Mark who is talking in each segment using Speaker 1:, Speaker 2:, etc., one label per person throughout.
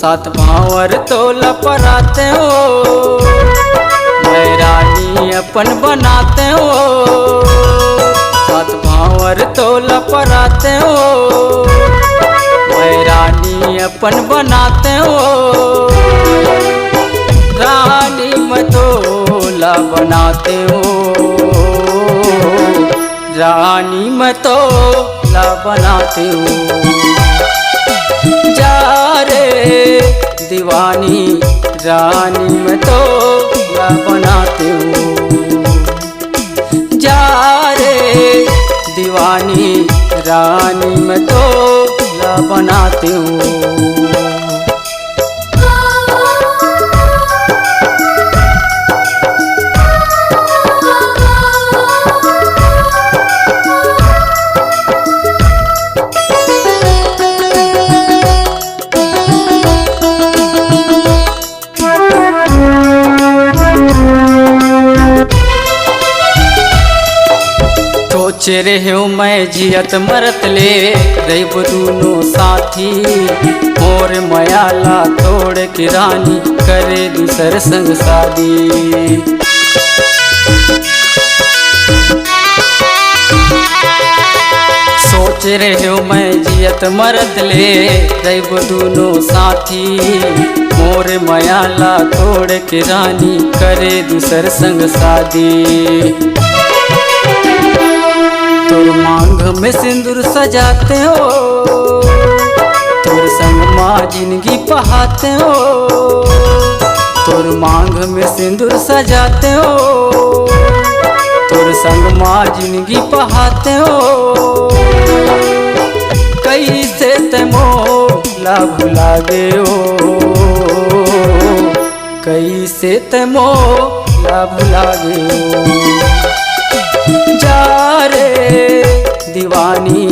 Speaker 1: सात भावर तो लपराते हो, मैं रानी अपन बनाते हो। सात भावर तो लपराते हो, मैं रानी अपन बनाते हो। रानी मतोला बनाते हो, रानी मतोला बनाते हो। जा रे दीवानी रानी मतोला बनाते हो। जा रे दीवानी रानी मतोला बनाते हो। सोच रहे हो मैं जियत मरत ले रहीब दूनों साथी, मोर मयाला तोड़ के रानी करे दूसर संग शादी। सोच रहे हो मैं जियत मरत ले रहीब दूनों साथी, मोर मयाला तोड़ के रानी करे दूसर संग शादी। तोर मांग में सिंदूर सजाते हो, तोर संग माँ जिंदगी बहाते हो। तोर मांग में सिंदूर सजाते हो, तोर संग माँ जिंदगी बहाते हो। कैसे ते मोला भुला गए हो, कैसे ते मोला भुला गए हो। जा रे दीवानी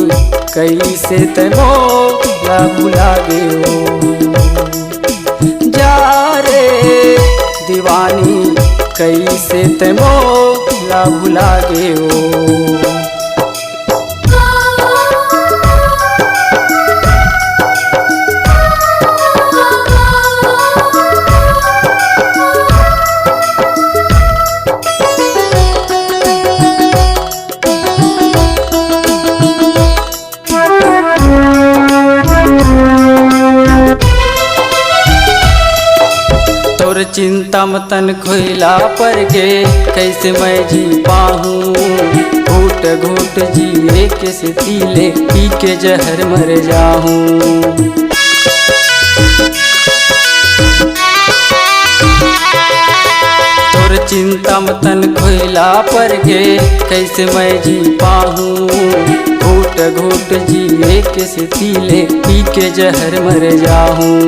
Speaker 1: कैसे ते मोला भुला गए हो। जा रे दीवानी कैसे ते मोला भुला गए हो। तोर चिंता मतन खोइला पर गे कैसे मैं जी पाहूँ। घूट घूट जिए के से पीले पी के जहर मर जाऊँ। तोर चिंता मतन खोइला पर गे कैसे मैं जी पाहूँ। घूट घूट जिए के से पीले पी के जहर मर जाऊँ।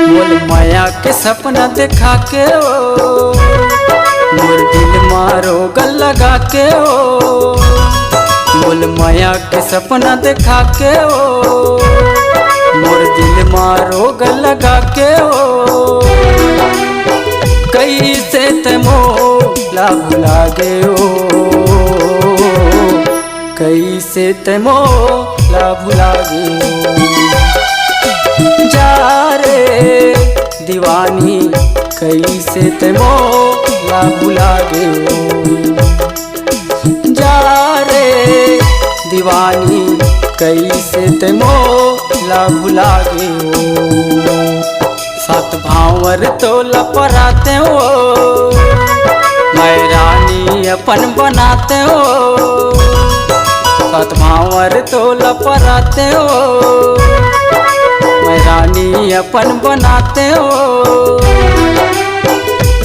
Speaker 1: मोल माया के सपना देखा के ओ, मोर दिल मारो गल लगा के ओ। मोल माया के सपना देखा के ओ, मोर दिल मारो गल लगा के ओ। कैसे ते मोला भुला गए हो, कैसे ते मोला भुला गए हो। जा रे दीवानी कैसे ते मोला भुला गए हो। जा रे दीवानी कैसे ते मोला भुला गए हो। सात भावर तो लपराते हो, मैं रानी अपन बनाते हो। सात भावर तो लपराते हो, मैं रानी अपन बनाते हो।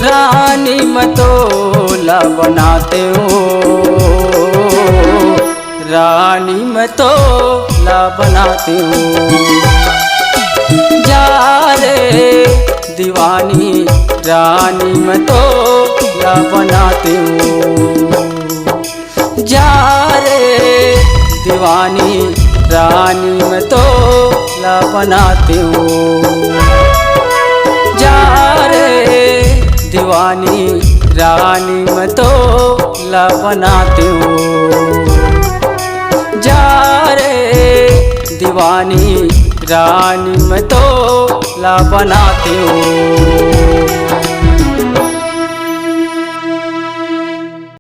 Speaker 1: रानी मतोला बनाते हो, रानी मतोला बनाते हो। जा रे दीवानी रानी मतोला बनाते हो। जा रे दीवानी रानी मतोला बनाते हो। जा रे दीवानी रानी मतोला बनाते हो। जा रे दीवानी रानी मैं तो ला बनाती हूँ।